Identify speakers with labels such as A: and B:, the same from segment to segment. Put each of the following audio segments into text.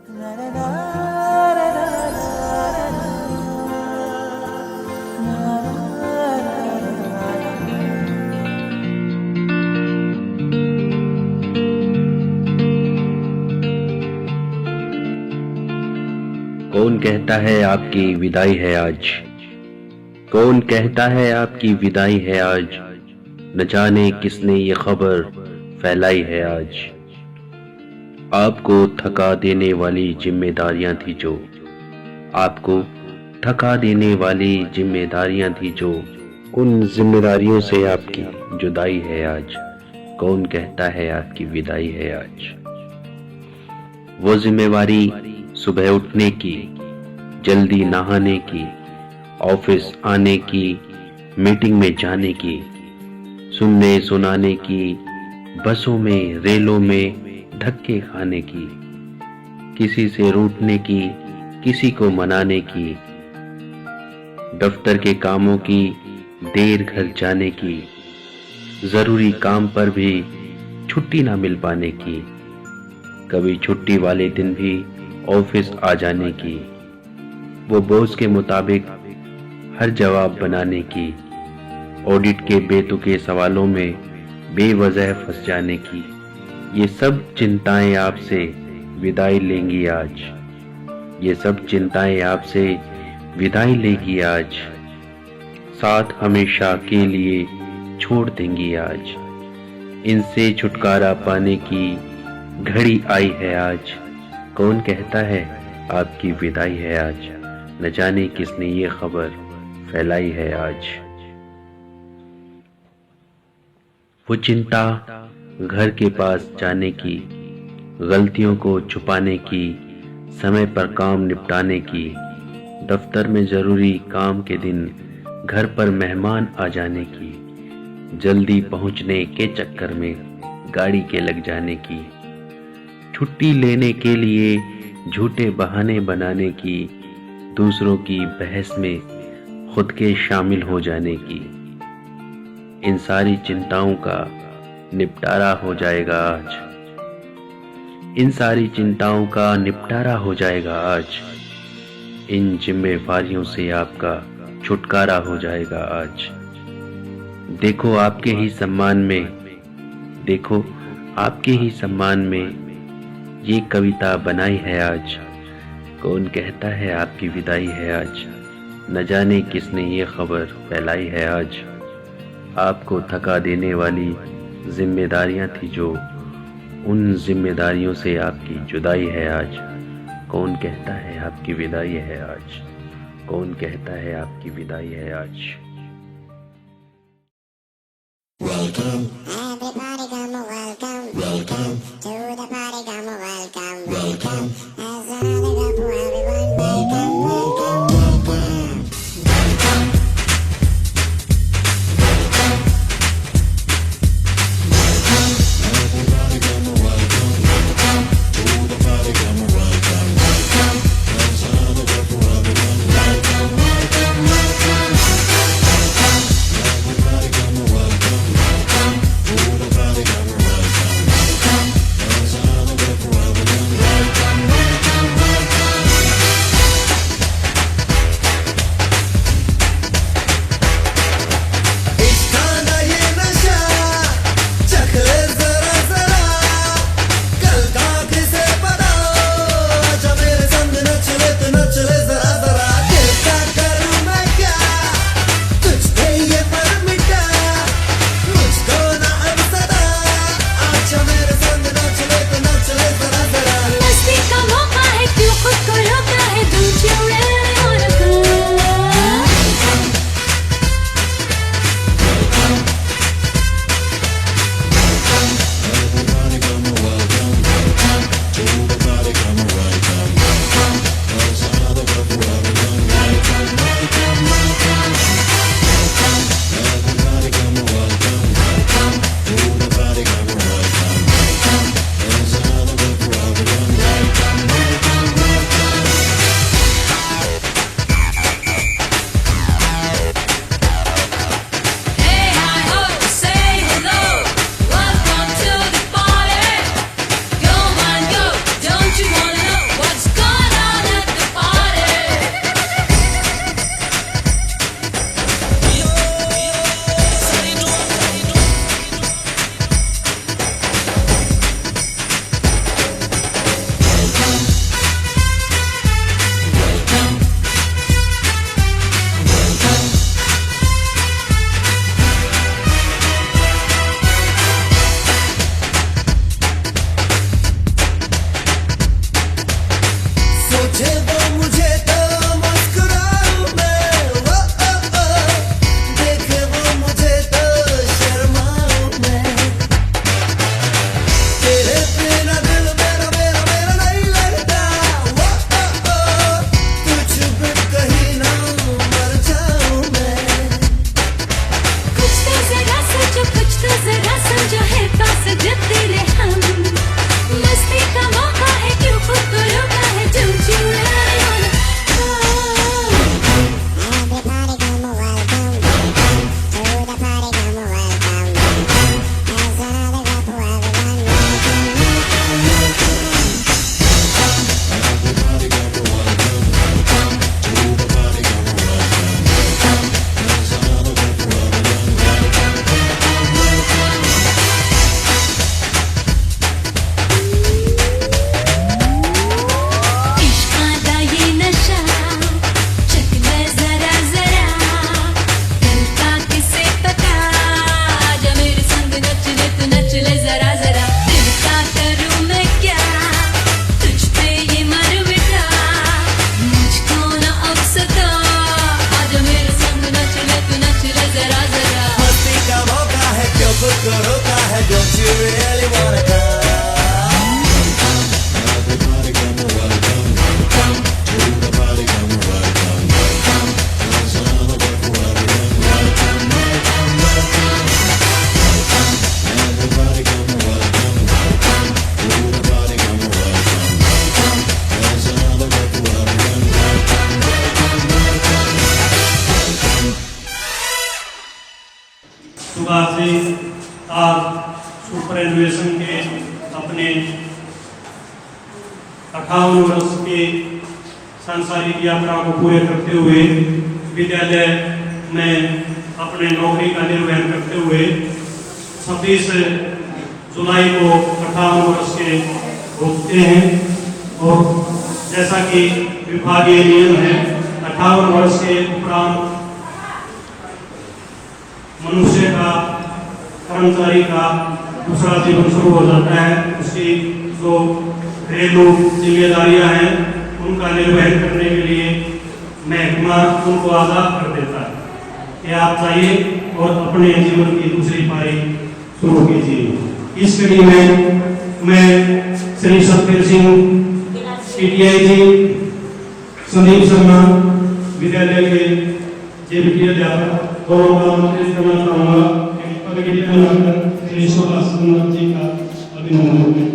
A: कौन कहता है आपकी विदाई है आज? कौन कहता है आपकी विदाई है आज? न जाने किसने ये खबर फैलाई है आज। आपको थका देने वाली जिम्मेदारियां थी जो, आपको थका देने वाली जिम्मेदारियां थी जो, उन जिम्मेदारियों से आपकी जुदाई है आज। कौन कहता है आपकी विदाई है आज? वो जिम्मेवारी सुबह उठने की, जल्दी नहाने की, ऑफिस आने की, मीटिंग में जाने की, सुनने सुनाने की, बसों में रेलों में धक्के खाने की, किसी से रूठने की, किसी को मनाने की, दफ्तर के कामों की, देर घर जाने की, जरूरी काम पर भी छुट्टी ना मिल पाने की, कभी छुट्टी वाले दिन भी ऑफिस आ जाने की, वो बॉस के मुताबिक हर जवाब बनाने की, ऑडिट के बेतुके सवालों में बेवजह फंस जाने की। ये सब चिंताएं आपसे विदाई लेंगी आज। ये सब चिंताएं आपसे विदाई लेगी आज। साथ हमेशा के लिए छोड़ देंगी आज। इनसे छुटकारा पाने की घड़ी आई है आज। कौन कहता है आपकी विदाई है आज? न जाने किसने ये खबर फैलाई है आज। वो चिंता घर के पास जाने की, गलतियों को छुपाने की, समय पर काम निपटाने की, दफ्तर में जरूरी काम के दिन घर पर मेहमान आ जाने की, जल्दी पहुंचने के चक्कर में गाड़ी के लग जाने की, छुट्टी लेने के लिए झूठे बहाने बनाने की, दूसरों की बहस में खुद के शामिल हो जाने की। इन सारी चिंताओं का निपटारा हो जाएगा आज। इन सारी चिंताओं का निपटारा हो जाएगा आज। इन जिम्मेवारियों से आपका छुटकारा हो जाएगा आज। देखो आपके ही सम्मान में, देखो आपके ही सम्मान में ये कविता बनाई है आज। कौन कहता है आपकी विदाई है आज? न जाने किसने ये खबर फैलाई है आज। आपको थका देने वाली जिम्मेदारियां थी जो, उन जिम्मेदारियों से आपकी जुदाई है आज। कौन कहता है आपकी विदाई है आज? कौन कहता है आपकी विदाई है आज?
B: Welcome, everybody come welcome, welcome to the party come welcome, welcome. As another couple, everyone welcome, welcome, welcome. Everybody come welcome, welcome to the party come welcome, welcome. As another couple, everyone welcome, welcome, welcome. Everybody come welcome. Welcome, welcome, welcome.
C: सुबह से आज super education के अपने 58 वर्ष के सांसारिक यात्रा को पूरे करते हुए विद्यालय में अपने नौकरी का निर्वहन करते हुए 26 जुलाई को 58 वर्ष के होते हैं। और जैसा कि विभागीय नियम है 58 वर्ष के उपरांत मनुष्य का कर्मचारी का दूसरा जीवन शुरू हो जाता है। उसकी जो घरेलू जिम्मेदारियां हैं उनका निर्वहन करने के लिए महकमा उनको आज़ाद कर देता है कि आप जाइए और अपने जीवन की दूसरी पारी शुरू कीजिए। इस कड़ी में मैं श्री सतबीर सिंह पीटीआई जी, संदीप शर्मा विद्यालय के जेबीटी अध्यापक दोनों का आमंत्रित करना चाहूँगा। श्री सुभाष जी का अभिनंदन।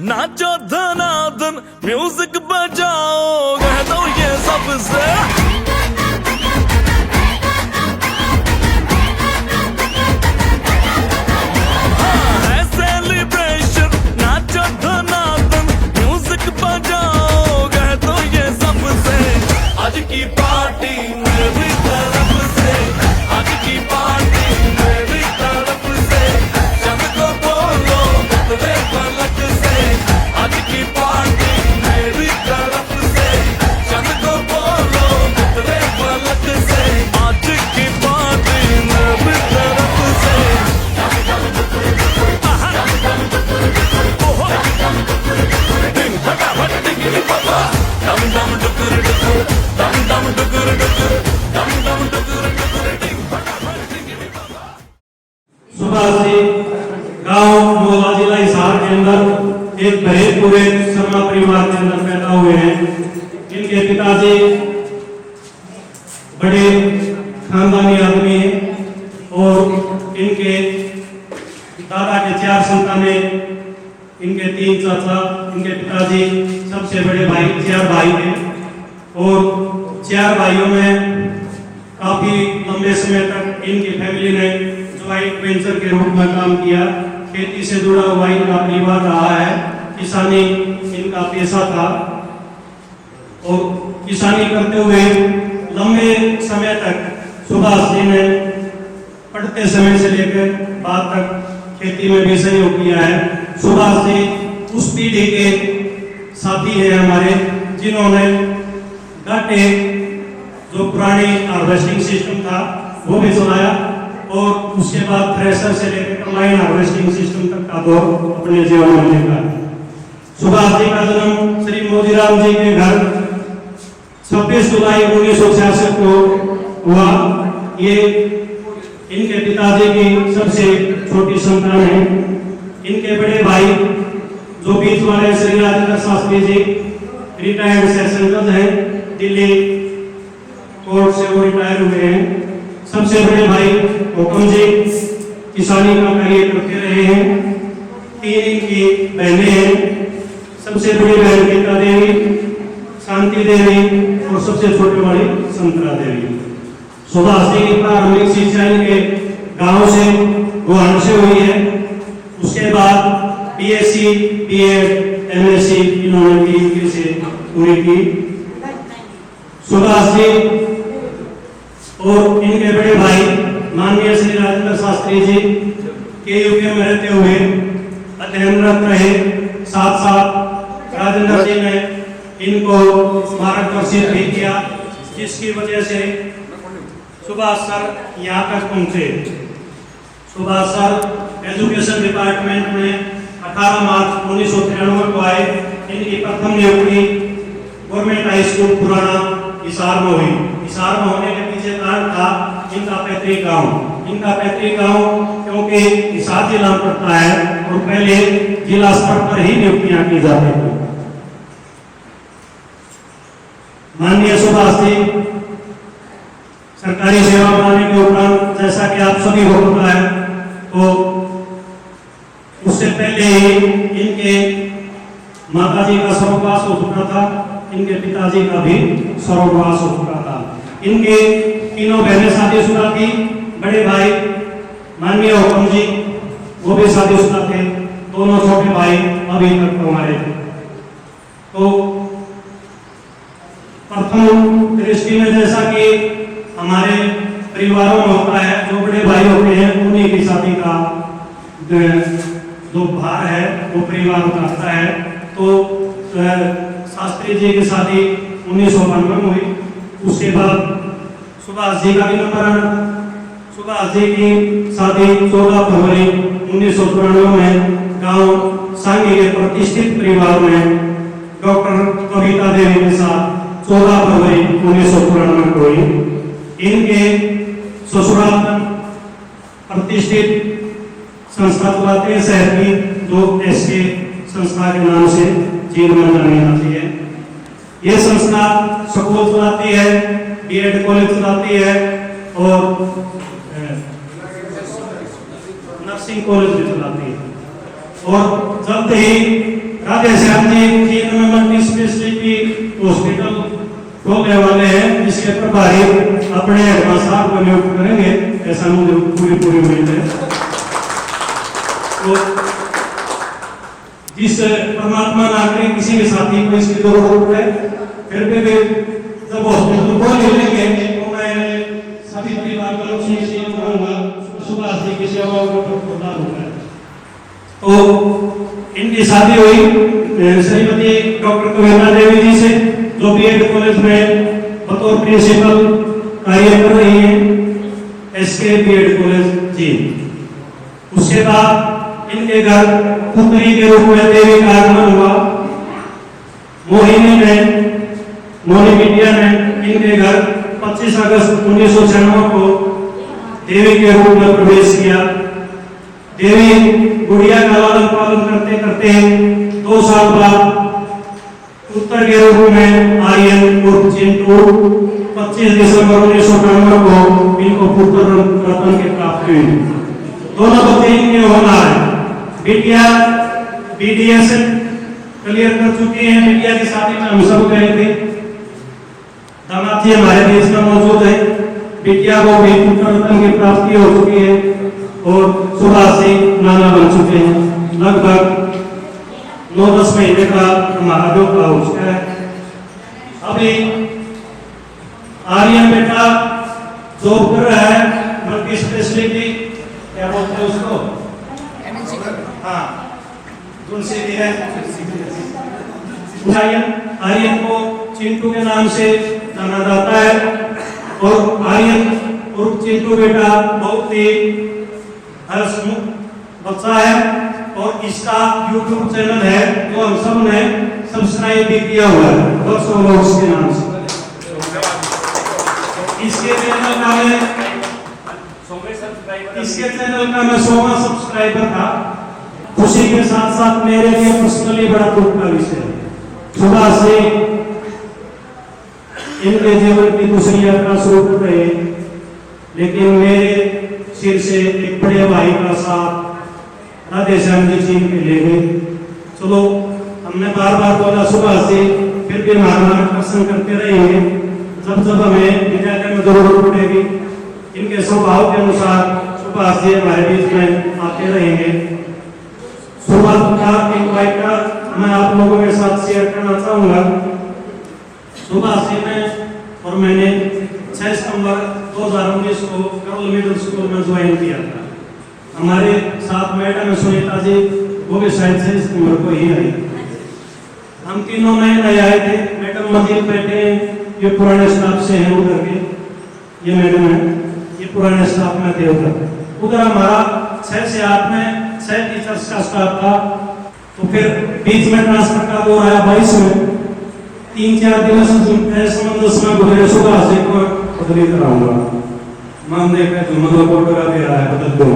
D: नाचो धनाधन म्यूजिक बजाओ कह दो ये सबसे सेलिब्रेशन। नाचो धनाधन म्यूजिक बजाओ कह दो ये सबसे। आज की पार्टी मेरी तरफ से, आज की पार्टी मेरी तरफ से। चंद को बोलो उतरे पलक से, आज की पार्टी मेरी तरफ से। चंद को बोलो उतरे पलक से, आज की पार्टी मेरी तरफ से। डिंग फटाफट डिंगी पापा, डम डम डुकुर डुकुर, डम डम डुकुर डुकुर, डम डम डुकुर डुकुर, डिंग फटाफट डिंगी पापा।
C: सुबह से गांव मोला जिला हिसार के अंदर एक भरे पूरे शर्मा परिवार के अंदर पैदा हुए हैं। इनके पिताजी बड़े खानदानी आदमी हैं और इनके दादा के 4 संतानें, इनके 3 चाचा, इनके पिताजी सबसे बड़े भाई, 4 भाई थे। और 4 भाइयों में काफी लंबे समय तक इनकी फैमिली ने ज्वाइंट वेंचर के रूप में काम किया। खेती से जुड़ा हुआ इनका परिवार रहा है, किसानी इनका पेशा था। और किसानी करते हुए लंबे समय तक सुभाष जी ने पढ़ते समय से लेकर बाद तक खेती में भी सहयोग किया है। सुभाष जी उस पीढ़ी के साथी हैं हमारे, जिन्होंने घाटे जो पुरानी हार्वेस्टिंग सिस्टम था वो भी चलाया और उसके बाद थ्रेशर से लेकर कंबाइन हार्वेस्टिंग सिस्टम तक का दौर अपने जीवन में देखा। सुभाष जी का जन्म श्री मोतीराम जी के घर 26 जुलाई 1966 को हुआ। ये इनके पिताजी की सबसे छोटी संतान है। इनके बड़े भाई जो बीच वाले श्री राजेंद्र शास्त्री जी रिटायर्ड सेशन जज हैं, दिल्ली कोर्ट से वो रिटायर हुए हैं। सबसे बड़े भाई हुकम जी किसानी का कार्य करते रहे हैं। 3 इनकी बहनें हैं। सबसे बड़ी बहन गीता देवी, शांति देवी और सबसे छोटे वाली संतरा देवी। सुभाष जी की प्रारंभिक शिक्षा इनके गांव से गुवाहाटी से हुई है। उसके बाद बीएससी, बीएड, एमएससी इन्होंने की से पूरी की। सुभाष जी और इनके बड़े भाई माननीय श्री राजेंद्र शास्त्री जी के यूपी में रहते हुए अध्ययनरत रहे। साथ साथ राजेंद्र जी ने इनको मार्गदर्शित भी किया, जिसकी वजह से सुभाष सर यहाँ तक पहुंचे। सुभाष सर एजुकेशन डिपार्टमेंट में 18 मार्च 1993 को आए। इनकी प्रथम नियुक्ति गवर्नमेंट हाई स्कूल पुराना हिसार में हुई। हिसार में होने के पीछे कारण था इनका पैतृक गांव। इनका पैतृक गांव क्योंकि हिसार जिला में पड़ता है और पहले जिला स्तर पर ही नियुक्तियां की जाती थी। माननीय सुभाष जी सरकारी सेवा पाने के उपरांत, जैसा कि आप सभी को पता है, तो उससे पहले ही इनके माताजी का स्वर्गवास हो चुका था। इनके पिताजी का भी स्वर्गवास हो चुका था। इनके तीनों बहनें शादीशुदा थी। बड़े भाई माननीय हुकम जी वो भी शादीशुदा थे। दोनों छोटे भाई अभी तक हमारे थे। तो प्रथम दृष्टि में जैसा कि हमारे परिवारों में होता है, जो बड़े भाई होते हैं उन्हीं की शादी का जो भार है वो परिवार उठाता है। तो शास्त्री जी की शादी 1992 में हुई। उसके बाद सुभाष जी का भी नामकरण। सुभाष जी की शादी 14 फरवरी 1994 में गांव सांगी के प्रतिष्ठित परिवार में डॉक्टर कविता देवी के साथ 14 फरवरी 1994 को हुई। इनके ससुराल प्रतिष्ठित संस्था चलाते हैं शहर की, जो एसके संस्था के नाम से चीन में जानी जाती है। ये संस्था स्कूल चलाती है, बीएड कॉलेज चलाती है और नर्सिंग कॉलेज भी चलाती है। और जल्द ही राधे श्याम जी चीन में मल्टी स्पेशलिटी हॉस्पिटल खोलने वाले हैं, जिसके प्रभारी अपने साहब को नियुक्त करेंगे, ऐसा मुझे पूरी उम्मीद है। तो जिस परमात्मा नागरिक किसी भी साथी को इसकी जरूरत है, फिर भी जब हॉस्पिटल खोल लेंगे तो मैं सभी परिवार को कहूँगा सुभाष जी की सेवाओं को प्रदान होगा। तो इनकी शादी हुई श्रीमती डॉक्टर कविता देवी जी से, जो बीएड कॉलेज में बतौर प्रिंसिपल कार्य कर रही है, एसके बीएड कॉलेज जी। उसके बाद इनके घर पुत्री के रूप में देवी का आगमन हुआ। मोहिनी मीडिया ने इनके घर 25 अगस्त 1996 को देवी के रूप में प्रवेश किया। देवी गुड़िया का लालन पालन करते करते 2 साल बाद उत्तर के रूप में आर्यन उर्फ चिंटू 25 दिसंबर 1992 को इनको पुत्र रत्न की प्राप्ति हुई। दोनों बच्चे इनके होना है। बिटिया बीडीएस क्लियर कर चुकी है। बिटिया की शादी में हम सब गए थे। दामाद जी हमारे देश में मौजूद है। बिटिया को भी पुत्र रत्न की प्राप्ति हो चुकी है और सुभाष जी नाना बन चुके हैं। लगभग 9-10 महीने का हमारा जो हो चुका है। अभी आर्यन बेटा जॉब कर रहा है मल्टी स्पेशलिटी, क्या बोलते हैं उसको, हाँ तुलसी भी है। आर्यन को चिंटू के नाम से जाना जाता है और आर्यन उर्फ चिंटू बेटा बहुत ही हंसमुख बच्चा है और इसका YouTube चैनल है जो हम सब ने सब्सक्राइब भी किया हुआ है वर्षों वर्ष के नाम से। इसके चैनल का मैं 100वां सब्सक्राइबर था। खुशी के साथ साथ मेरे लिए पर्सनली बड़ा दुख का विषय है। सुबह से इनके जीवन की दूसरी यात्रा शुरू कर रहे हैं, लेकिन मेरे सिर से एक बड़े भाई का साथ राधे श्याम जी चीन के ले गए। चलो हमने बार बार बोला सुबह से, फिर भी मार्गदर्शन करते रहेंगे। जब जब हमें विद्यालय में जरूरत पड़ेगी इनके स्वभाव के अनुसार सुबह से हमारे बीच में आते रहेंगे। सुबह का एक वाक्य मैं आप लोगों के साथ शेयर करना चाहूंगा। सुबह से मैं मैंने 6 सितंबर 2019 को करल मिडिल स्कूल में ज्वाइन किया था। हमारे साथ मैडम सुनीता जी वो भी शायद 6 सितंबर को ही आई। हम तीनों नए आए थे। मैडम मजीद बैठे हैं, ये पुराने स्टाफ से हैं उधर के, ये मैडम है, ये पुराने स्टाफ में थे उधर हमारा 6 से 8 में 6 टीचर्स का स्टाफ था। तो फिर बीच में ट्रांसफर का दौर आया 22 में। 3-4 दिन समंजस में गुजरे। सुबह से को बदली कराऊंगा, मान देखा तो मतलब फोटो का दे रहा है, बदल दो।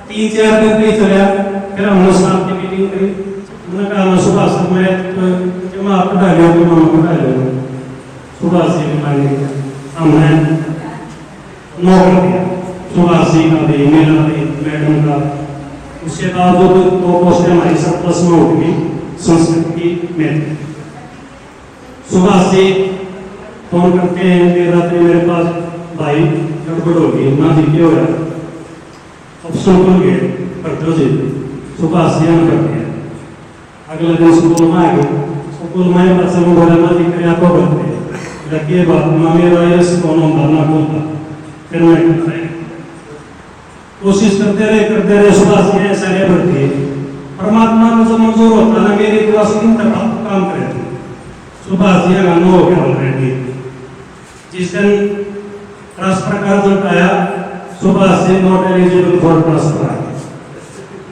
C: 3-4 दिन भी चला। फिर हमने स्टाफ की मीटिंग करी। उन्होंने कहा मैं सुबह से मैं आप पढ़ा लो तो मैं पढ़ा लो। सुबह से हमने नौकर दिया, सुबह से का भी मेरा भी मैडम का। उसके बाद वो 2 पोस्टें हमारी सरप्लस में उठ गई संस्कृत की में। सुबह से फोन करते हैं देर रात में मेरे पास, भाई गड़बड़ हो गई ना जी, क्या हो रहा है? अब स्कूल गए करते हो जी, सुबह से हम करते हैं। अगले दिन स्कूल में आ गए। स्कूल में बच्चे को बोला ना जी क्या तो करते हैं लगे बात ना मेरा ये कौन भरना बोलता। फिर मैं कोशिश करते रहे सुबह से सारे बढ़ती है। परमात्मा को जो मंजूर होता है ना, मेरी दुआ से दिन तक काम करे थे। सुबह से गाना हो गया ऑलरेडी। जिस दिन ट्रांसफर का रिजल्ट आया, सुबह से नॉट एलिजिबल फॉर ट्रांसफर आ गया।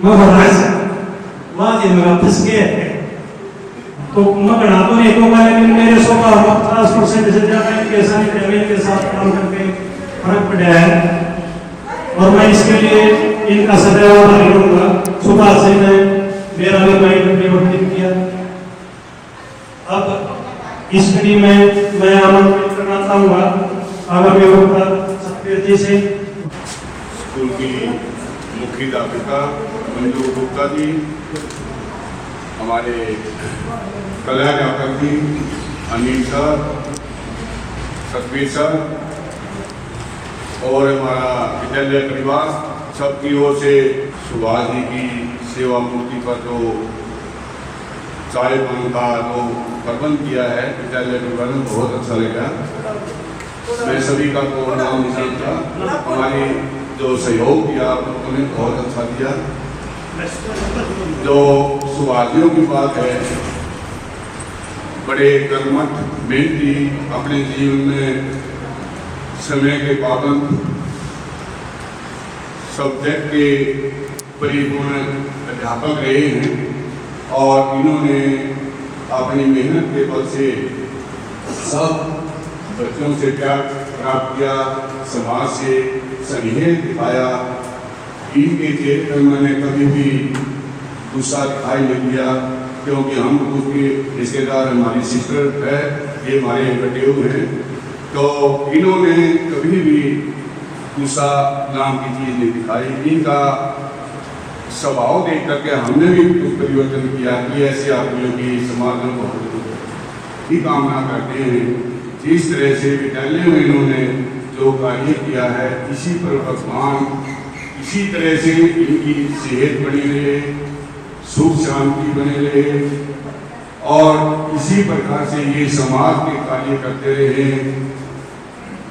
C: मैं बड़ा वहाँ जी मेरा फंस गया। तो मैं बढ़ा तो नहीं दूंगा, लेकिन मेरे स्वभाव 50% से ज्यादा इनके साथ काम करके फर्क पड़ा है और मैं इसके लिए इनका सदैव आभारी रहूंगा। सुबह से मैं मेरा भी माइंड परिवर्तित किया। अब इस कड़ी में मैं आमंत्रित करना चाहूंगा आगामी वक्ता सत्यवीर जी से।
E: स्कूल की मुख्याध्यापिका मंजू गुप्ता जी, हमारे कलाध्यापक जी अनिल सर, सतवीर सर और हमारा विद्यालय परिवार, सबकी ओर से सुभाष जी की सेवा मूर्ति पर जो चाय पान का जो प्रबंध किया है विद्यालय परिवार में बहुत अच्छा लगा। मैं सभी का को नाम निशान था, हमारे जो सहयोग किया उन्होंने बहुत अच्छा दिया। जो सुभाषियों की बात है, बड़े कर्मठ मेहनती, अपने जीवन में समय के पाबंद, सब्जेक्ट के परिपूर्ण अध्यापक रहे हैं और इन्होंने अपनी मेहनत के बल से सब बच्चों से प्यार प्राप्त किया, समाज से स्नेह दिखाया। इनके चेहरे पर मैंने कभी भी गुस्सा दिखाई नहीं दिया, क्योंकि हम उसके रिश्तेदार हमारी सिस्टर है, ये हमारे बेटे हैं, तो इन्होंने कभी भी गुस्सा नाम की चीज़ नहीं दिखाई। इनका स्वभाव देख करके हमने भी कुछ परिवर्तन किया कि ऐसे आदमियों की समाज में बहुत ही कामना करते हैं। जिस तरह से विद्यालय में इन्होंने जो कार्य किया है, इसी पर भगवान इसी तरह से इनकी सेहत बनी रहे, सुख शांति बने रहे और इसी प्रकार से ये समाज के कार्य करते रहे।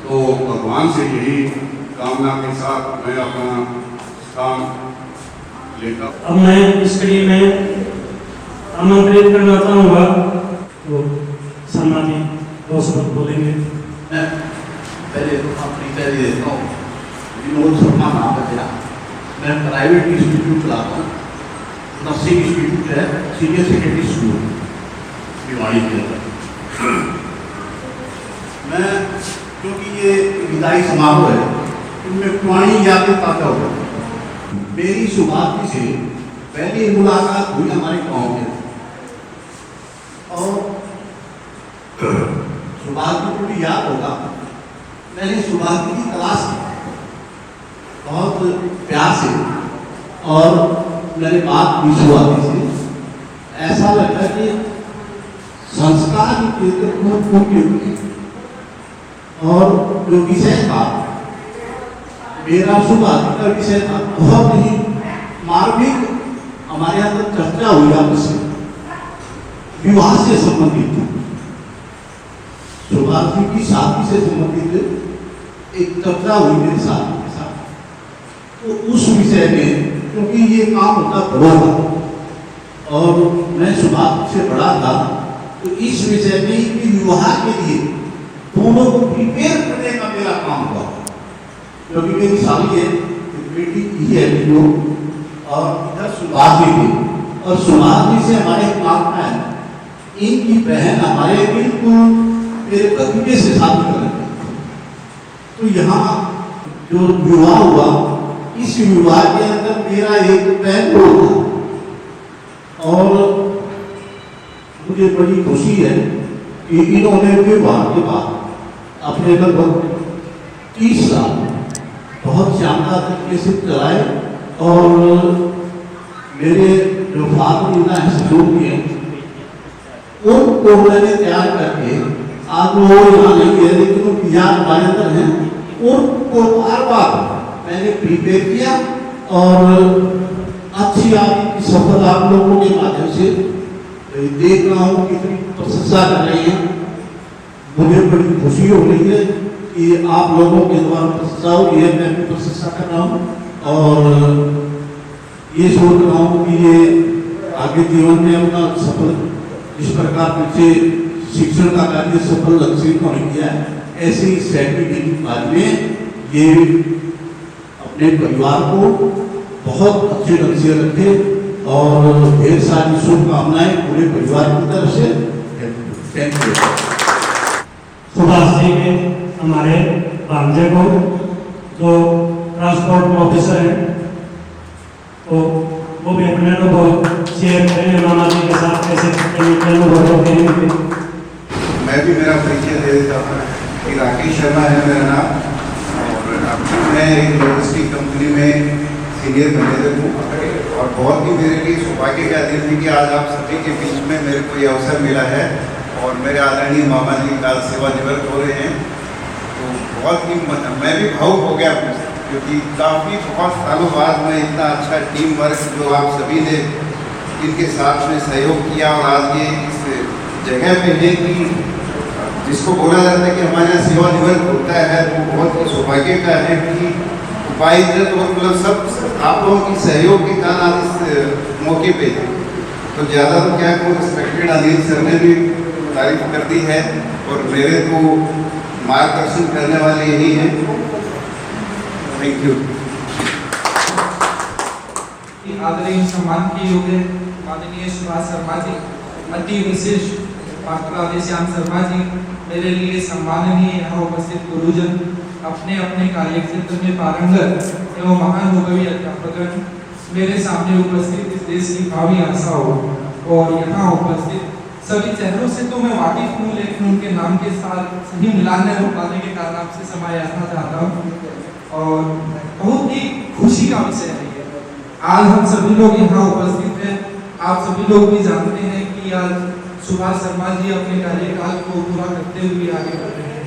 E: तो भगवान से यही कामना के साथ मैं अपना स्थान लेता हूँ।
C: अब मैं इसके लिए मैं आमंत्रित करना चाहूँगा तो सम्मानी दो शब्द बोलेंगे।
F: मैं पहले तो अपनी पहले देता हूँ, विनोद शर्मा नाम है मेरा। मैं प्राइवेट इंस्टीट्यूट चलाता हूँ, नर्सिंग इंस्टीट्यूट है, सीनियर सेकेंडरी स्कूल भिवाड़ी के अंदर। मैं क्योंकि ये विदाई समारोह है, इनमें पुरानी यादें ताज़ा हो गई। मेरी शुभारती से पहली मुलाकात हुई हमारे गाँव में, और शुभारती को भी याद होगा, मैंने शुभारती की तलाश की बहुत प्यार से, और मैंने बात की शुभारती से। ऐसा लगा कि संस्कार के बहुत मुख्य, और जो विषय था मेरा शुभारती का विषय था बहुत ही मार्मिक, हमारे यहाँ तक चर्चा हुई आपस में, विवाह से संबंधित था। शुभारती की शादी से संबंधित एक चर्चा हुई मेरे साथी के साथ। तो उस विषय में, क्योंकि ये काम होता बड़ा था और मैं शुभारती से बड़ा था, तो इस विषय में कि विवाह के लिए दोनों को प्रिपेयर करने का मेरा काम हुआ। क्योंकि मेरी साली है, बेटी की है जो, और इधर शुभारती थी, और शुभारती से हमारे काम है, इनकी बहन हमारे बिल्कुल मेरे भतीजे से शादी कर रहे थे। तो यहाँ जो विवाह हुआ, इस विवाह के अंदर मेरा एक बहन था, और मुझे बड़ी खुशी है कि इन्होंने विवाह के बाद अपने लगभग 30 साल बहुत शानदार तरीके से चलाए। और मेरे जो फादर इन किए उनको मैंने तैयार करके, आज वो यहाँ नहीं है लेकिन उनकी याद हमारे अंदर है, उनको बार बार मैंने प्रिपेयर किया, और अच्छी आपकी सफल आप लोगों के माध्यम से देख रहा हूँ कितनी प्रशंसा कर रही है। मुझे बड़ी खुशी हो रही है कि आप लोगों के द्वारा प्रशंसा हो रही है, मैं भी प्रशंसा कर रहा हूँ, और ये सोच रहा हूँ कि ये आगे जीवन में अपना सफल, इस प्रकार पीछे शिक्षण का कार्य सफल लक्ष्य को नहीं किया है, ऐसे ही सर्टिफिकेट बाद में ये अपने परिवार को बहुत अच्छे ढंग से रखे, और ढेर सारी शुभकामनाएं पूरे परिवार की तरफ से। Thank you.
C: सुभाष जी के हमारे भांजे को जो ट्रांसपोर्ट ऑफिसर हैं, तो वो भी अपने अनुभव शेयर करेंगे मामा जी के साथ, कैसे अनुभव होते हैं।
G: मैं भी मेरा परिचय दे देता हूँ कि राकेश शर्मा है मेरा नाम, और मैं एक लॉजिस्टिक कंपनी में सीनियर मैनेजर हूँ, और बहुत ही मेरे लिए सौभाग्य का दिन है कि आज आप सभी के बीच में मेरे को ये अवसर मिला है, और मेरे आदरणीय मामा जी काल सेवानिवृत्त हो रहे हैं। तो बहुत ही मैं भी भावुक हो गया, क्योंकि काफ़ी बहुत सालों बाद मैं इतना अच्छा टीम वर्क जो आप सभी ने इनके साथ में सहयोग किया, और आज ये इस जगह पे है कि जिसको बोला जाता है कि हमारे यहाँ सेवानिवृत्त होता है, वो बहुत ही सौभाग्य का है कि उपायुक्त और मतलब सब आप लोगों की सहयोग के कारण आज इस मौके पे। तो ज़्यादा तो क्या को रिस्पेक्टेड अनिल सर ने भी तारीफ कर दी है, और मेरे को मार्गदर्शन करने वाले यही हैं। Thank you.
H: आदरणीय सम्मान के योग्य माननीय सुभाष शर्मा जी, अति विशिष्ट डॉक्टर आदिश्याम शर्मा जी, मेरे लिए सम्माननीय यहाँ उपस्थित गुरुजन, अपने अपने कार्य क्षेत्र में पारंगत एवं महानुभवी अध्यापकगण, मेरे सामने उपस्थित इस देश की भावी आशा हो, और यहाँ उपस्थित सभी चेहरों से तो मैं वाकिफ हूँ, लेकिन उनके नाम के साथ सही मिलान नहीं हो पाने के कारण आपसे समय याचना चाहता हूँ। और बहुत ही खुशी का विषय है आज हम सभी लोग यहाँ उपस्थित हैं। आप सभी लोग भी जानते हैं कि आज सुभाष शर्मा जी अपने कार्यकाल को पूरा करते हुए आगे बढ़ रहे हैं।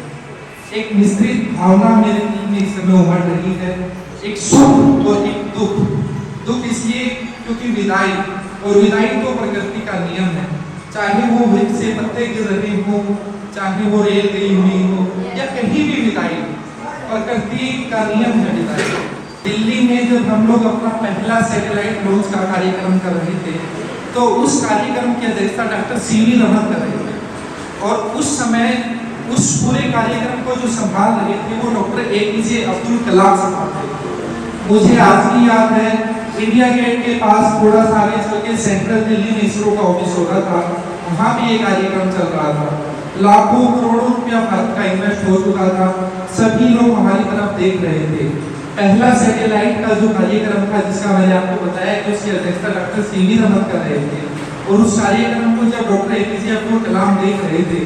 H: एक मिश्रित भावना मेरे दिल में इस समय उमड़ रही है, एक सुख और एक दुख। दुख इसलिए क्योंकि विदाई, और विदाई तो प्रकृति का नियम है। चाहे वो वृक्ष से पत्ते गिर रहे हो, चाहे वो रेल गई हुई हो या कहीं भी बिताई, प्रकृति का नियम है बिताई। दिल्ली में जब हम लोग अपना पहला सैटेलाइट लॉन्च का कार्यक्रम कर रहे थे तो उस कार्यक्रम की अध्यक्षता डॉक्टर सीवी रमन कर रहे थे और उस समय उस पूरे कार्यक्रम को जो संभाल रहे थे वो डॉक्टर APJ अब्दुल कलाम साहब थे। मुझे आज भी याद है इंडिया गेट के पास थोड़ा सा आगे चल के सेंट्रल दिल्ली में इसरो का ऑफिस होता था, वहाँ भी ये कार्यक्रम चल रहा था। लाखों करोड़ों रुपया भारत का इन्वेस्ट हो चुका था, सभी लोग हमारी तरफ देख रहे थे। पहला सैटेलाइट का जो कार्यक्रम था जिसका मैंने आपको बताया कि उसकी अध्यक्षता डॉक्टर सीवी रमन कर रहे थे और उस कार्यक्रम को जब डॉक्टर APJ अब्दुल कलाम देख रहे थे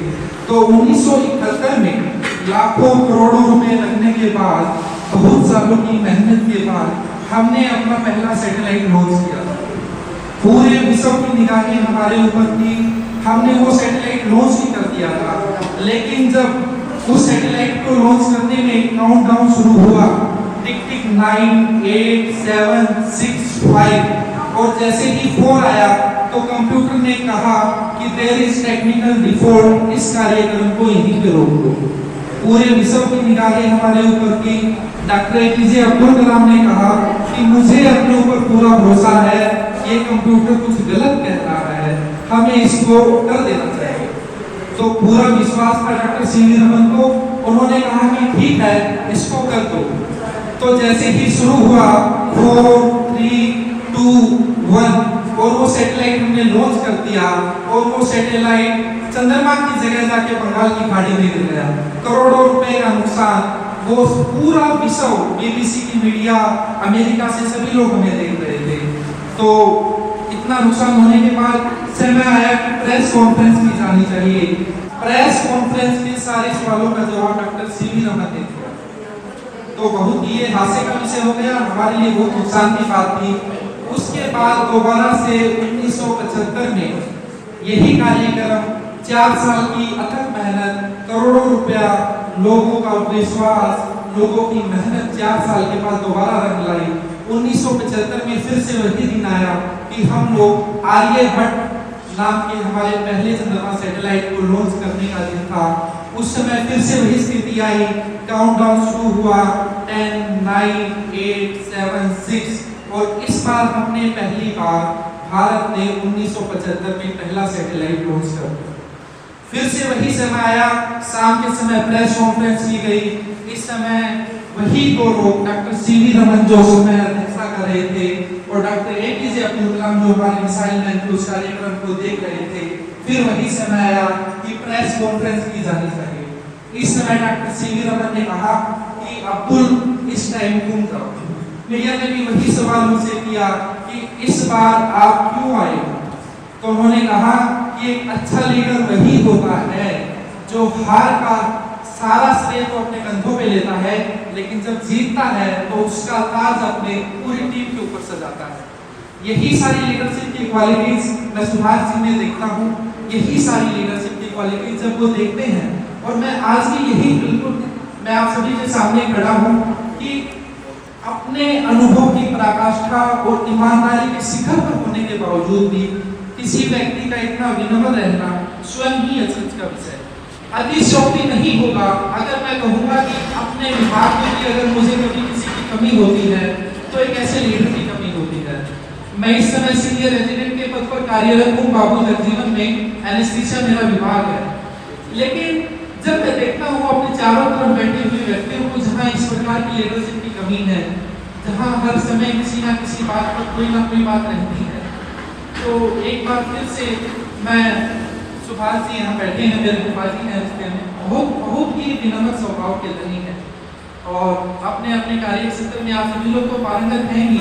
H: तो 1971 में लाखों करोड़ों रुपए लगने के बाद, बहुत सालों की मेहनत के बाद हमने अपना पहला सैटेलाइट लॉन्च किया। पूरे विश्व की निगाहें हमारे ऊपर थी, हमने वो सैटेलाइट लॉन्च भी कर दिया था। लेकिन जब उस सैटेलाइट को लॉन्च करने में काउंटडाउन शुरू हुआ, टिक टिक 9 8 7 6 5 और जैसे ही 4 आया तो कंप्यूटर ने कहा कि देयर इज टेक्निकल डिफॉल्ट, इस कार्यक्रम को यहीं पे रोक दो। पूरे विश्व की निगाहें हमारे ऊपर थी। डॉक्टर APJ अब्दुल कलाम ने कहा कि मुझे अपने ऊपर पूरा भरोसा है, ये कंप्यूटर कुछ गलत कह रहा है, हमें इसको कर देना चाहिए। तो पूरा विश्वास था डॉक्टर सीवी रमन को, उन्होंने कहा कि ठीक है इसको कर दो। तो जैसे ही शुरू हुआ 4 3 2 1 और वो सैटेलाइट हमने लॉन्च कर दिया और वो सैटेलाइट चंद्रमा की जगह जाके बंगाल की खाड़ी में गिर गया। करोड़ों रुपए का नुकसान, वो पूरा विश्व, BBC की मीडिया, अमेरिका से सभी लोग हमें देख रहे थे। तो इतना नुकसान होने के बाद समय आया कि प्रेस कॉन्फ्रेंस की जानी चाहिए। प्रेस कॉन्फ्रेंस के सारे सवालों का जवाब डॉक्टर सीवी रमन ने दिया। तो बहुत ही हास्य का विषय हो गया, हमारे लिए बहुत नुकसान की बात थी। उसके बाद दोबारा से 1975 में यही कार्यक्रम, 4 साल की अथक मेहनत, करोड़ों रुपया, लोगों का विश्वास, लोगों की मेहनत 4 साल के बाद दोबारा रंग लाई। 1975 में फिर से वही दिन आया कि हम लोग आर्यभट्ट नाम के हमारे पहले चंद्रमा सैटेलाइट को लॉन्च करने का दिन था। उस समय फिर से वही स्थिति आई, काउंटडाउन शुरू हुआ 10 9 8 7 6 और इस बार हमने पहली बार, भारत ने 1975 में पहला सैटेलाइट लॉन्च कर दिया। फिर से वही समय आया, शाम के समय प्रेस कॉन्फ्रेंस की गई। इस समय वही 2 लोग, डॉक्टर सीवी रमन जो समय अध्यक्षता कर रहे थे और डॉक्टर APJ अब्दुल कलाम जो हमारे मिसाइल मैन के उस कार्यक्रम को देख रहे थे। फिर वही समय आया कि प्रेस कॉन्फ्रेंस की जानी चाहिए। इस समय डॉक्टर सीवी रमन ने कहा कि अब्दुल इस टाइम तुम करो। मीडिया ने भी वही सवाल मुझसे किया कि इस बार आप क्यों आए? तो उन्होंने कहा कि एक अच्छा लीडर वही होता है जो हार का सारा श्रेय तो अपने कंधों पे लेता है, लेकिन जब जीतता है तो उसका ताज अपने पूरी टीम के ऊपर सजाता है। यही सारी लीडरशिप की क्वालिटीज मैं सुभाष जी में देखता हूँ। यही सारी लीडरशिप की क्वालिटीज जब वो देखते हैं, और मैं आज भी यही बिल्कुल मैं आप सभी के सामने खड़ा हूँ कि अपने अनुभव की पराकाष्ठा और ईमानदारी के शिखर पर होने के बावजूद भी किसी व्यक्ति का इतना विनम्र रहना स्वयं ही अचरज का विषय है। अतिशयोक्ति नहीं होगा अगर मैं कहूँगा कि अपने विभाग में भी अगर मुझे कभी किसी की कमी होती है तो एक ऐसे लीडर की कमी होती है। मैं इस समय सीनियर रेजिडेंट के पद पर कार्यरत हूँ बाबू जगजीवन में, एनेस्थीसिया मेरा विभाग है। लेकिन जब मैं देखता हूँ अपने चारों तरफ बैठे हुए व्यक्तियों को जहाँ इस प्रकार की लीडरशिप की कमी है, जहाँ हर समय किसी ना किसी बात पर कोई ना कोई बात रहती है, तो एक बार फिर से मैं सुभाष जी यहाँ बैठे हैं, मेरे पिताजी हैं, उसके बहुत ही विनम्र स्वभाव के धनी हैं और अपने अपने कार्य क्षेत्र में आप सभी लोग तो पारंगत हैं ही,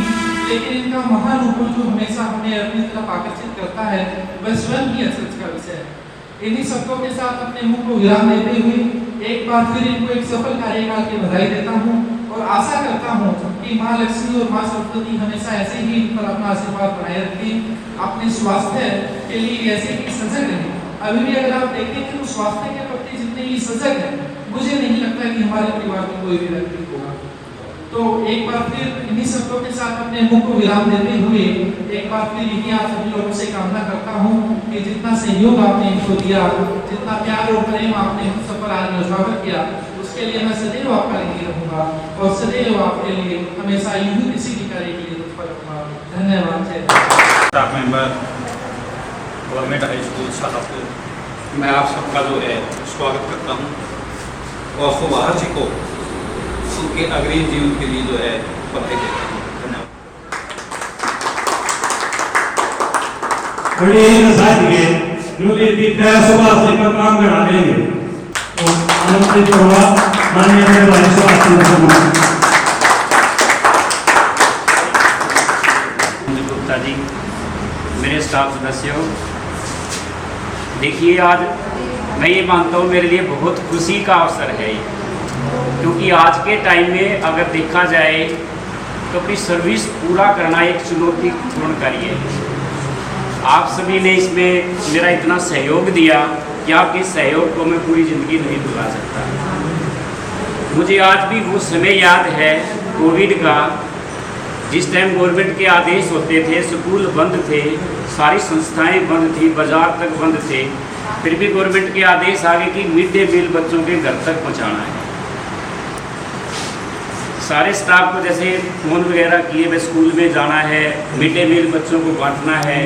H: लेकिन इनका महान उपयोग जो हमेशा हमें अपनी तरफ आकर्षित करता है वह स्वयं ही अचरज का विषय है। इन्हीं शब्दों के साथ अपने मुंह को विराम देते हुए एक बार फिर इनको एक सफल कार्यकाल की बधाई देता हूँ और आशा करता हूँ कि माँ लक्ष्मी और माँ सरस्वती हमेशा ऐसे ही इन पर अपना आशीर्वाद बनाए रखें, अपने स्वास्थ्य के लिए ऐसे ही सजग रहें। अभी भी अगर आप देखें तो स्वास्थ्य के प्रति जितने ही सजग है, मुझे नहीं लगता कि हमारे परिवार में कोई भी व्यक्ति होगा। तो एक बार फिर इन्हीं शब्दों के साथ अपने मुख को विराम देते हुए एक बार फिर यही आप सभी लोगों से कामना करता हूँ कि जितना सहयोग आपने इनको दिया, जितना प्यार और प्रेम आपने हम सब पर आज उजागर किया, उसके लिए मैं सदैव आपका ऋणी रहूंगा और सदैव आपके लिए हमेशा यूं किसी की करे के लिए तत्पर रहूंगा। धन्यवाद।
I: Staff member, government high school साहब, मैं आप सबका जो है स्वागत करता हूँ और सुभाष जी को उनके अग्रिम जीवन के लिए जो है बधाई देता हूँ। धन्यवाद।
C: सुभाष जी का काम करा देंगे तो आनंदित होगा माननीय
J: गुप्ता जी, मेरे स्टाफ सदस्यों, देखिए आज मैं ये मानता हूँ मेरे लिए बहुत खुशी का अवसर है ये, क्योंकि आज के टाइम में अगर देखा जाए तो अपनी सर्विस पूरा करना एक चुनौतीपूर्ण कार्य है। आप सभी ने इसमें मेरा इतना सहयोग दिया कि आपके सहयोग को मैं पूरी ज़िंदगी नहीं भुला सकता। मुझे आज भी वो समय याद है कोविड का, जिस टाइम गवर्नमेंट के आदेश होते थे, स्कूल बंद थे, सारी संस्थाएं बंद थी, बाजार तक बंद थे, फिर भी गवर्नमेंट के आदेश आ गए कि मिड डे मील बच्चों के घर तक पहुंचाना है। सारे स्टाफ को जैसे फ़ोन वगैरह किए, वे स्कूल में जाना है, मिड डे मील बच्चों को बांटना है,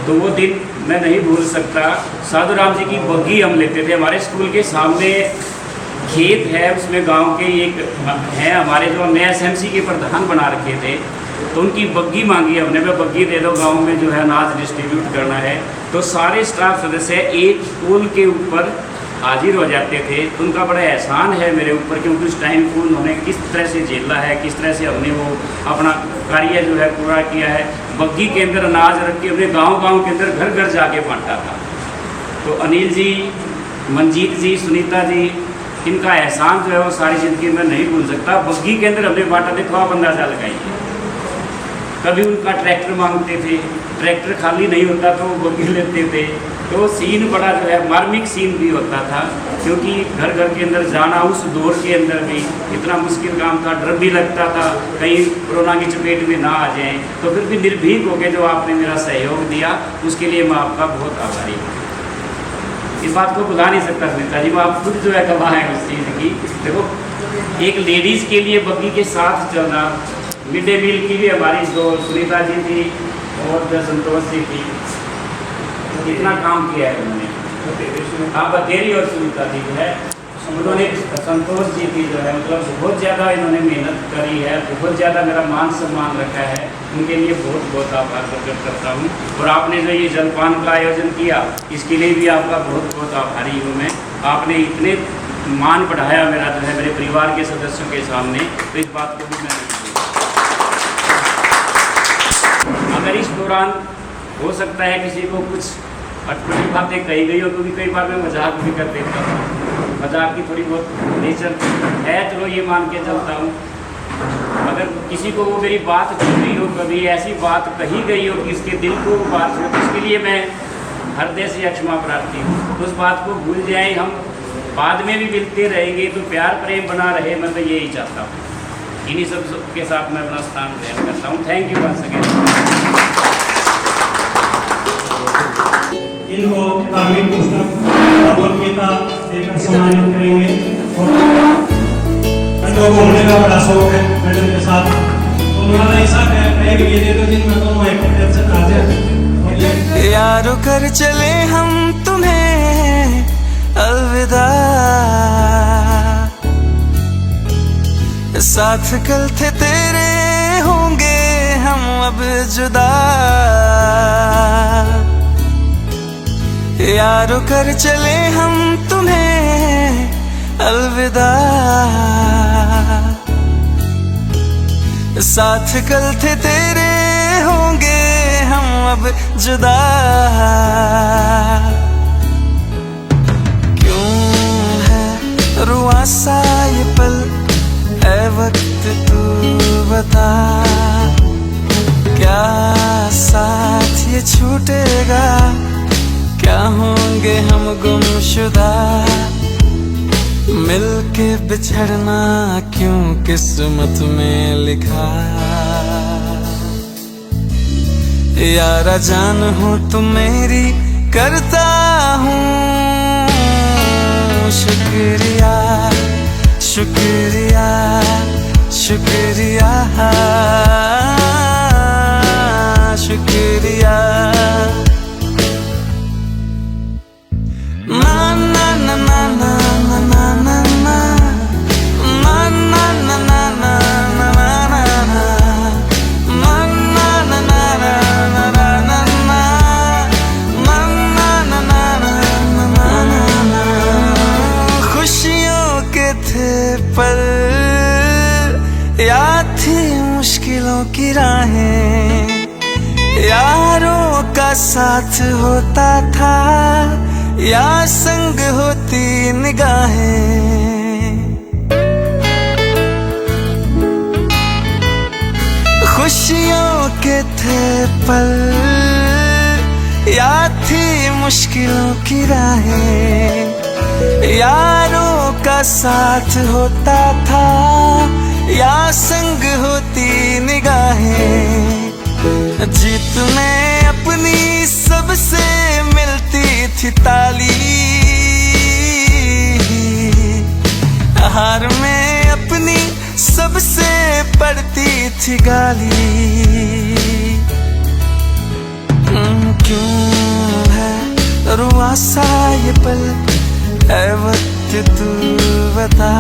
J: तो वो दिन मैं नहीं भूल सकता। साधु राम जी की बग्घी हम लेते थे, हमारे स्कूल के सामने खेत है, उसमें गांव के एक है हमारे जो हमने SMC के प्रधान बना रखे थे, तो उनकी बग्घी मांगी हमने, वह बग्घी दे दो, गांव में जो है अनाज डिस्ट्रीब्यूट करना है। तो सारे स्टाफ सदस्य एक पोल के ऊपर हाजिर हो जाते थे। तो उनका बड़ा एहसान है मेरे ऊपर, क्योंकि उस टाइम को उन्होंने किस तरह से झेला है, किस तरह से हमने वो अपना कार्य जो है पूरा किया है। बग्घी के अंदर अनाज रख के अपने गांव के अंदर घर घर जाके बांटा था। तो अनिल जी, मंजीत जी, सुनीता जी, इनका एहसान जो है वो सारी ज़िंदगी में नहीं भूल सकता। बग्घी के अंदर हमने बांटा, देखो आप अंदाज़ा लगाइए। कभी उनका ट्रैक्टर मांगते थे, ट्रैक्टर खाली नहीं होता तो वो बग्घी लेते थे। तो सीन बड़ा जो है मार्मिक सीन भी होता था, क्योंकि घर घर के अंदर जाना उस दौर के अंदर भी इतना मुश्किल काम था। डर भी लगता था कहीं कोरोना की चपेट में ना आ जाएं, तो फिर भी निर्भीक होकर जो आपने मेरा सहयोग दिया, उसके लिए मैं आपका बहुत आभारी हूँ। इस बात को भुला नहीं सकता सुनीता जी, वो आप खुद जो है गवाह है उस चीज़ की। देखो, एक लेडीज़ के लिए बग्घी के साथ चलना, मिड डे मील की भी हमारी जो सुनीता जी थी और जो संतोष जी थी, इतना काम किया है उन्होंने। हाँ, बतेरी और सुनीता जी जो है, उन्होंने, संतोष जी की जो है मतलब बहुत ज़्यादा इन्होंने मेहनत करी है, बहुत ज़्यादा मेरा मान सम्मान रखा है, उनके लिए बहुत बहुत आभार प्रकट करता हूँ। और आपने जो ये जलपान का आयोजन किया, इसके लिए भी आपका बहुत बहुत आभारी हूँ मैं। आपने इतने मान बढ़ाया मेरा जो है मेरे परिवार के सदस्यों के सामने, तो इस बात को भी मैं अगर इस दौरान हो सकता है किसी को कुछ अटपटी बातें कही गई हो, क्योंकि कई बार मैं मजाक भी कर देता हूँ, मजाक की थोड़ी बहुत नेचर है, चलो ये मान के चलता हूँ। अगर किसी को वो मेरी बात छूटी हो, कभी ऐसी बात कही गई हो कि इसके दिल को बात हो, तो इसके लिए मैं हृदय से क्षमा प्रार्थी हूँ। तो उस बात को भूल जाए, हम बाद में भी मिलते रहेंगे तो प्यार प्रेम बना रहे, मैं तो यही चाहता हूँ। इन्हीं सब के साथ मैं अपना स्थान ग्रहण करता हूँ। Thank you once again.
C: इनको धार्मिक पुस्तक भगवदगीता देकर सम्मानित करेंगे। और घूमने का बड़ा शौक है मैडम के साथ, तो उन्होंने ऐसा कहेंगे ये दे दो जिनमें दोनों एक से ताजे
D: यारो कर चले हम तुम्हें अलविदा, साथ कल थे तेरे होंगे हम अब जुदा। यारो कर चले हम तुम्हें अलविदा, साथ कल थे तेरे होंगे हम अब जुदा। क्यों है रुआ सा ये पल, ऐ वक्त तू बता, क्या साथ ये छूटेगा, क्या होंगे हम गुमशुदा। मिलके बिछड़ना क्यों किस्मत में लिखा। यारा जान हो तुम मेरी करता हूँ शुक्रिया शुक्रिया शुक्रिया शुक्रिया। ना ना ना ना ना ना ना ना ना ना ना ना ना पर याद थी मुश्किलों की राहें, यारों का साथ होता था या संग होती निगाहें। खुशियों के थे पल, याद थी मुश्किलों की राहें, यारों का साथ होता था या संग होती निगाहें। जीत में अपनी सबसे मिलती थी ताली, हार में अपनी सबसे पड़ती थी गाली। क्यों है रुआ सा ये पल, ऐ वक्त तू बता,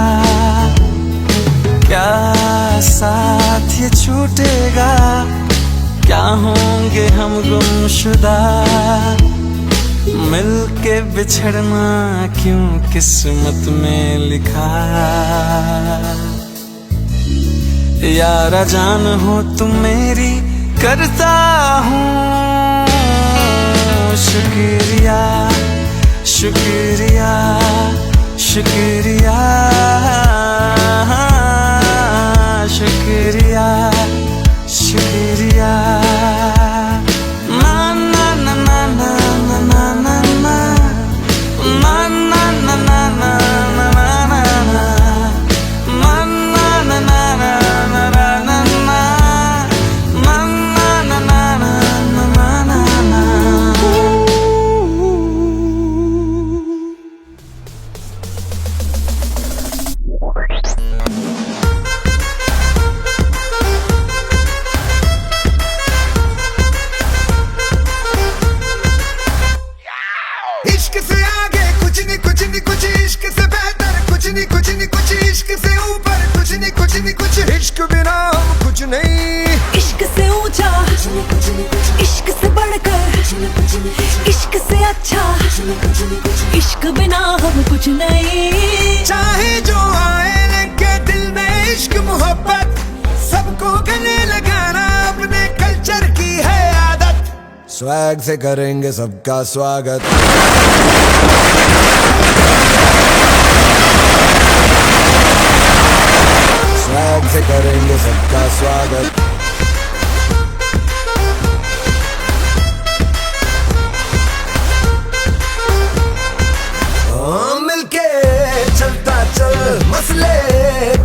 D: क्या साथ ये छूटेगा, क्या होंगे हम गुमशुदा। मिलके बिछड़ना क्यों किस्मत में लिखा। यारा जान हो तुम मेरी करता हूँ शुक्रिया शुक्रिया शुक्रिया शुक्रिया शुक्रिया। ना ना ना ना ना ना ना ना ना ना ना ना ना
K: इश्क बिना हम कुछ नहीं, इश्क से ऊंचा, इश्क से बढ़कर, इश्क से अच्छा, इश्क बिना हम कुछ नहीं। चाहे जो आए लगे दिल में इश्क मोहब्बत, सबको गले लगाना अपने कल्चर की है आदत। स्वैग से करेंगे सबका स्वागत। स्वैग से करेंगे सबका स्वागत। मिलके चलता चल, मसले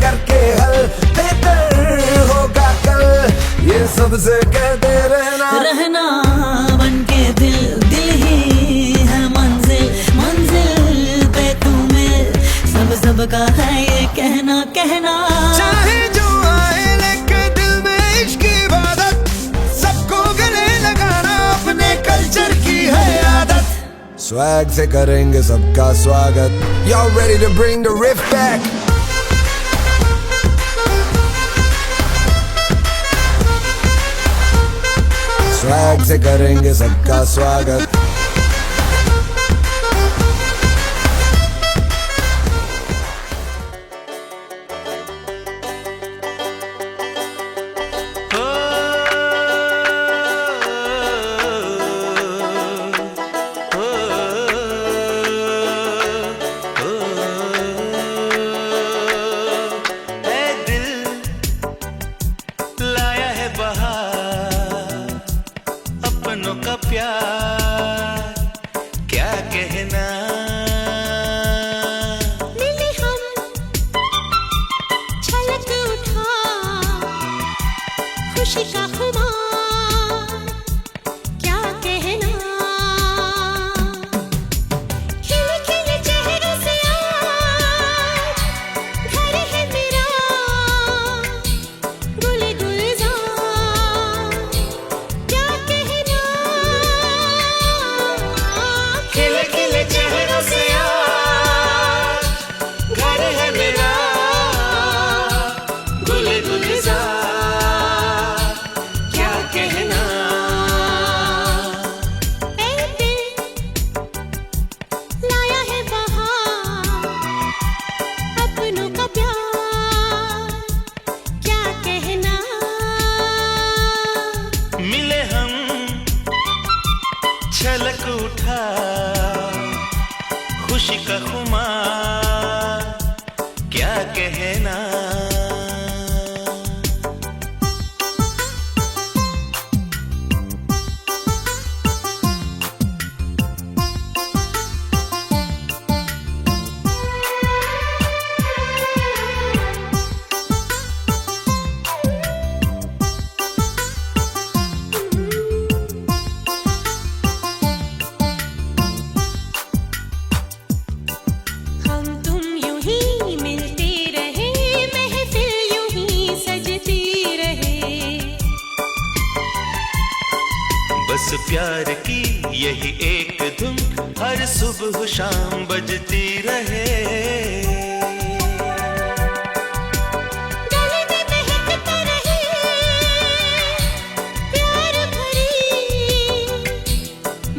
K: करके हल, बेहतर होगा कल, ये सबसे कहते रहना। रहना बनके दिल, दिल ही है मंजिल, मंजिल पे तुम्हें सब सबका है ये कहना कहना। चाहे जो आए लेके दिल में इश्क की इबादत, सबको गले लगाना अपने कल्चर की है आदत। स्वैग से करेंगे सबका स्वागत। Y'all ready to bring the riff back? Swag से करेंगे सबका स्वागत।
D: अपनों का प्यार
L: खुशी का खुमार क्या कहना, खिले खिले चेहरों से आज घर है मेरा गुल गुलजार क्या कहना, खिले खिले चेहरों से आज घर है मेरा गुल गुलजार क्या कहना। ऐ दिल लाया है बहार अपनों का प्यार क्या कहना,
K: मिले हम छलक उठा खुशी का खुमार क्या कहना।
L: हम तुम यूं ही मिलते रहे, महफिल यूं ही सजती रहे,
K: बस प्यार की यही एक धुन हर सुबह शाम बजती रहे।
L: गले में महकता रहे प्यार भरी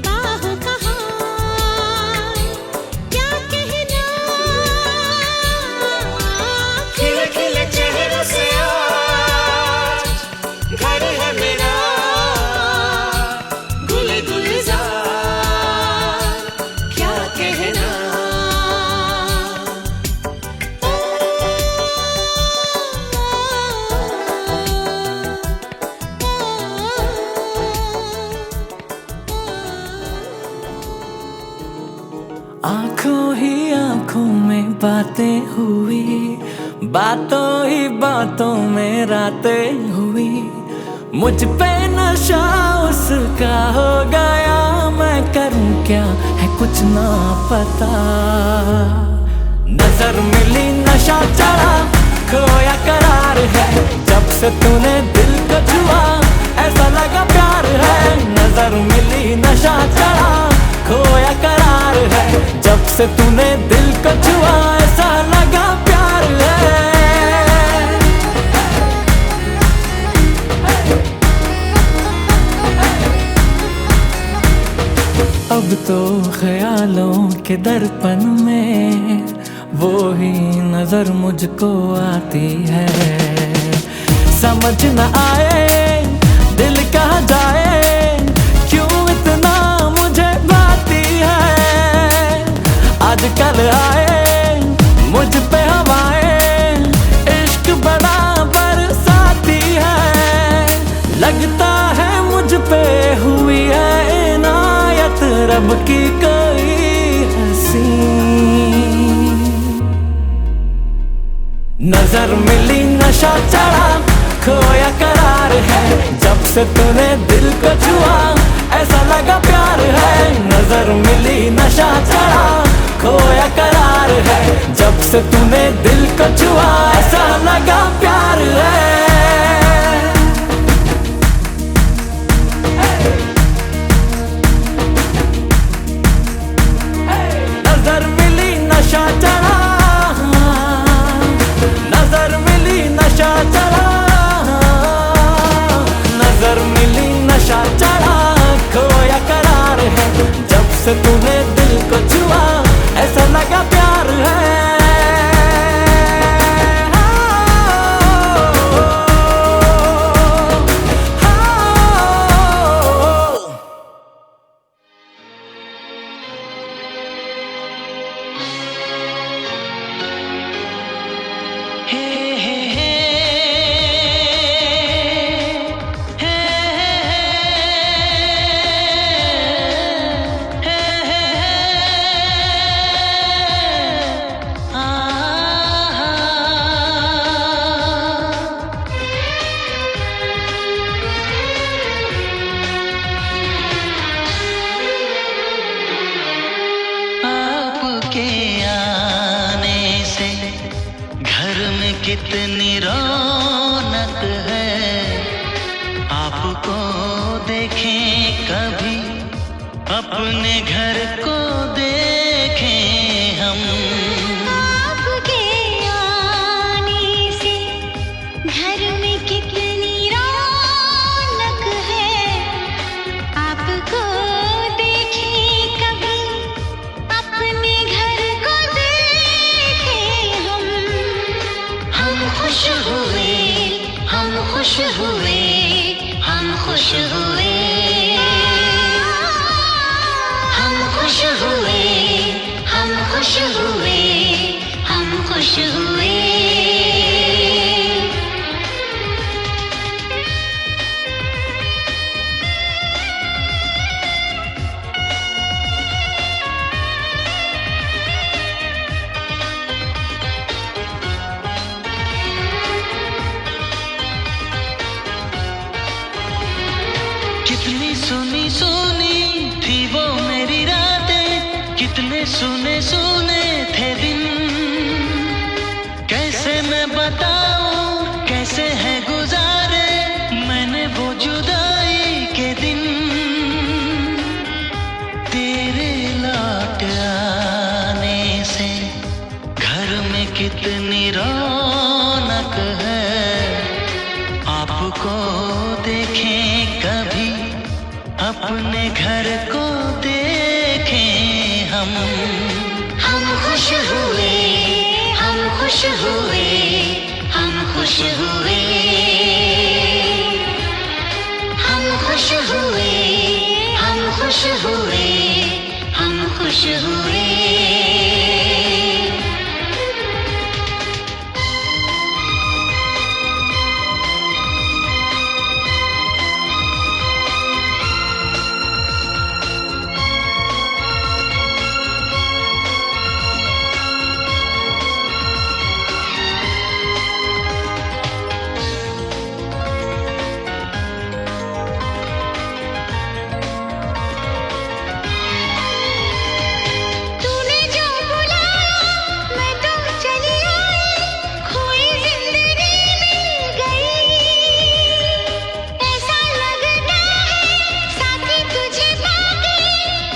L: बाहों का हार क्या कहना, खिले खिले चेहरों से आज घर है मेरा गुल गुलजार क्या कहना।
D: आंखों ही आंखों में बातें हुई, बातों ही बातों में रातें हुई, मुझ पे नशा उसका हो गया, मैं करूं क्या है कुछ ना पता। नजर मिली नशा चढ़ा खोया करार है, जब से तूने दिल को छुआ ऐसा लगा प्यार है। नजर मिली नशा चढ़ा खोया करार है, जब से तूने दिल को छुआ ऐसा लगा प्यार है। अब तो ख्यालों के दर्पण में वो ही नजर मुझको आती है, समझ न आए दिल कहाँ जाए क्यों इतना मुझे भाती है। आजकल आए मुझ पे हवाएं इश्क बड़ा बरसाती है, लगता है मुझ पे हुई है इनायत रब की कोई हंसी। नजर मिली नशा चढ़ा खोया करार है, जब से तूने दिल को छुआ ऐसा लगा प्यार है। नजर मिली नशा चढ़ा खोया करार है, जब से तूने दिल को छुआ ऐसा लगा प्यार है। नजर मिली नशा चढ़ा, नजर मिली नशा चढ़ा, नजर मिली नशा चढ़ा खोया करार है, जब से तूने दिल को छुआ ऐसा लगा प्यार है।
M: कितनी रौनक है, आपको देखें कभी, अपने घर को देखें हम।
L: आपके आने से घर में कितनी रौनक है, आपको देखें कभी, अपने घर को देखें हम।
M: हम खुश हुए, हम खुश हुए, हम खुश हुए, हम खुश हुए, हम खुश हुए, हम खुश हुए। कितनी सुनी सुनी थी वो मेरी रातें, कितने सुने सुने थे दिन, कैसे मैं बताऊं कैसे है गुजारे मैंने वो जुदाई के दिन। तेरे लौट आने से घर में कितनी रौनक है, आपको देखें कभी, अपने घर को देखें हम। हम खुश हुए, हम खुश हुए, हम खुश हुए, हम खुश हुए, हम खुश हुए, हम खुश हुए।
L: तूने जो बुलाया मैं तो चली आई, खोई जिंदगी मिल गई। ऐसा लगता है साथी तुझे पाके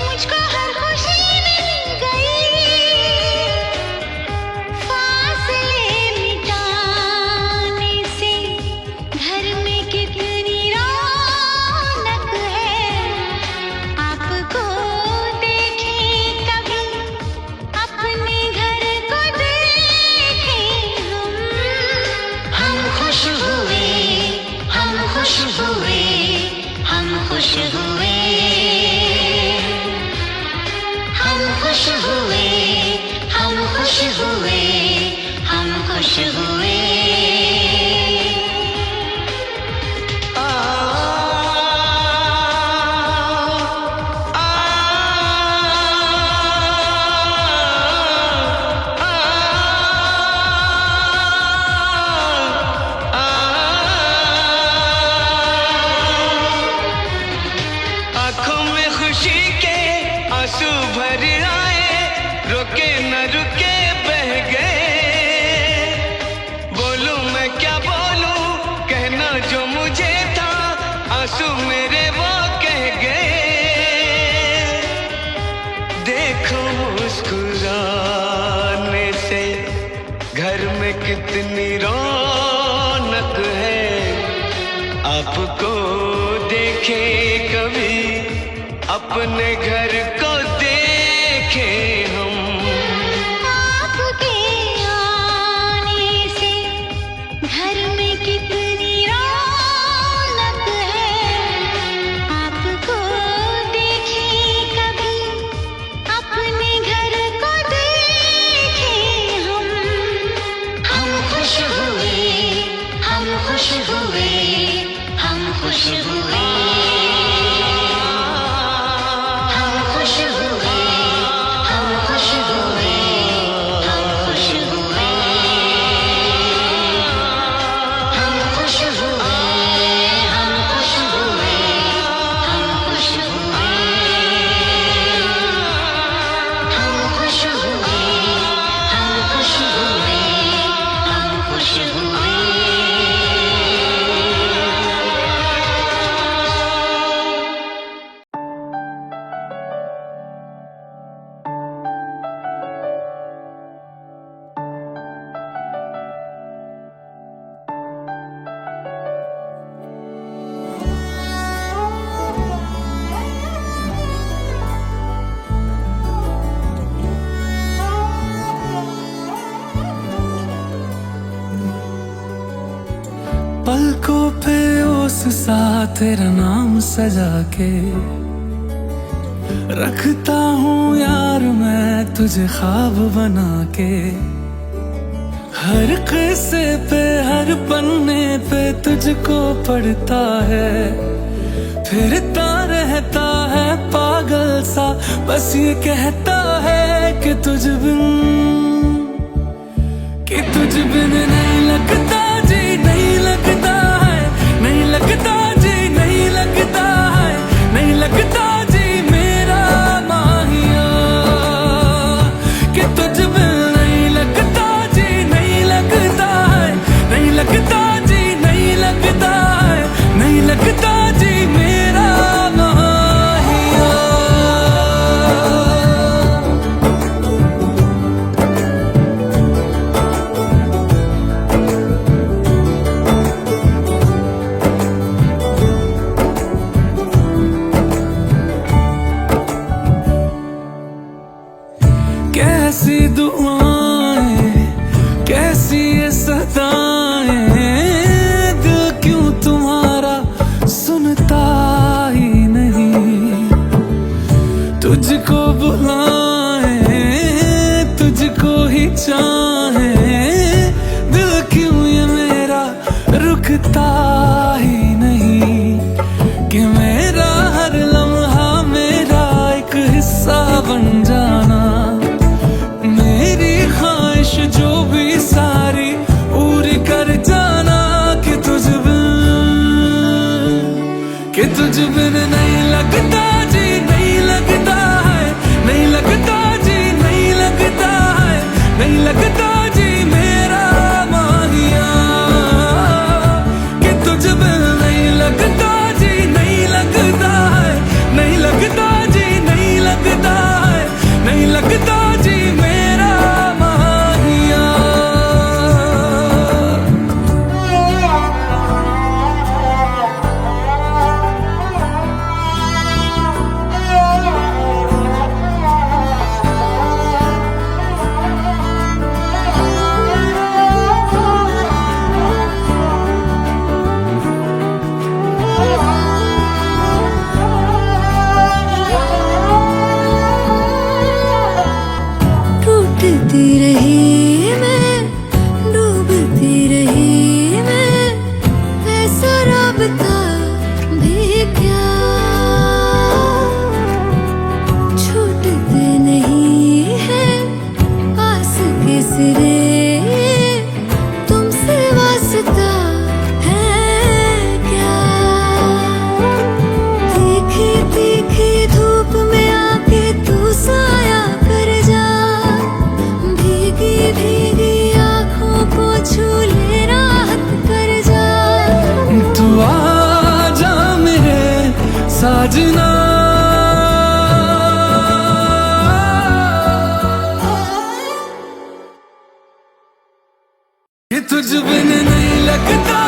L: मुझको हर खुशी मिल गई। फासले मिटाने से घर में कितनी रौनक है, आपको देखें कभी, अपने घर को देखें हम।
M: हम खुश हुए, हम खुश हुए, हम खुश हुए, हम खुश हुए, हम खुश हुए, हम खुश हुए। आँखों में खुशी के आंसू भर आए, रुके न रुके बह गए। बोलूं मैं क्या बोलूं, कहना जो मुझे था, आंसू मेरे वो कह गए। देखो मुस्कुराने से घर में कितनी रौनक है, आपको देखे कभी, अपने घर को देखें हम।
L: आपके आने से घर में कितनी रौनक है, आपको देखें कभी, अपने घर को देखें हम।
M: हम खुश हुए, हम खुश हुए, हम खुश हुए, हम खुश हुए, हम
N: पलकों पे ओस सा तेरा नाम सजा के रखता हूँ यार मैं तुझे ख्वाब बना के। हर किस्से पे हर पन्ने पे तुझको पढ़ता है, फिरता रहता है पागल सा, बस ये कहता है कि तुझ बिन नहीं लगता जी, नहीं लगता है, नहीं लगता जी, नहीं लगता है, नहीं लगता जी मेरा माहिया, कि तुझ बिन नहीं लगता जी, नहीं लगता है, नहीं लगता जी, नहीं लगता है, नहीं लगता जी मेरा माहिया। कैसी दुआएं कैसी ये सताएं, दिल क्यों तुम्हारा सुनता ही नहीं। तुझको बुलाए तुझको ही चाहे, दिल क्यों ये मेरा रुकता ही नहीं। कि मेरा हर लम्हा मेरा एक हिस्सा बन जाना, मेरी ख्वाहिश जो भी सारी पूरी कर जाना। कि तुझ बिन नहीं लगता जी, नहीं लगता है, नहीं लगता जी, नहीं लगता है, नहीं लगता जी मेरा माहिया। कि तुझ बिन नहीं लगता जी, नहीं लगता है, नहीं लगता जी, नहीं लगता है, नहीं लगता जी मेरा माहिया।
L: टूटती रही मैं, डूबती रही मैं, ऐसा राबता भी क्या छूटते नहीं है पास के सिरे, तुमसे वास्ता है क्या। तीखी तीखी धूप में आके तू साया कर जा, भीगी भीगी आँखों को छू ले राहत कर जा।
N: तू आ जा मेरे साजना, कि तुझ बिन नहीं लगता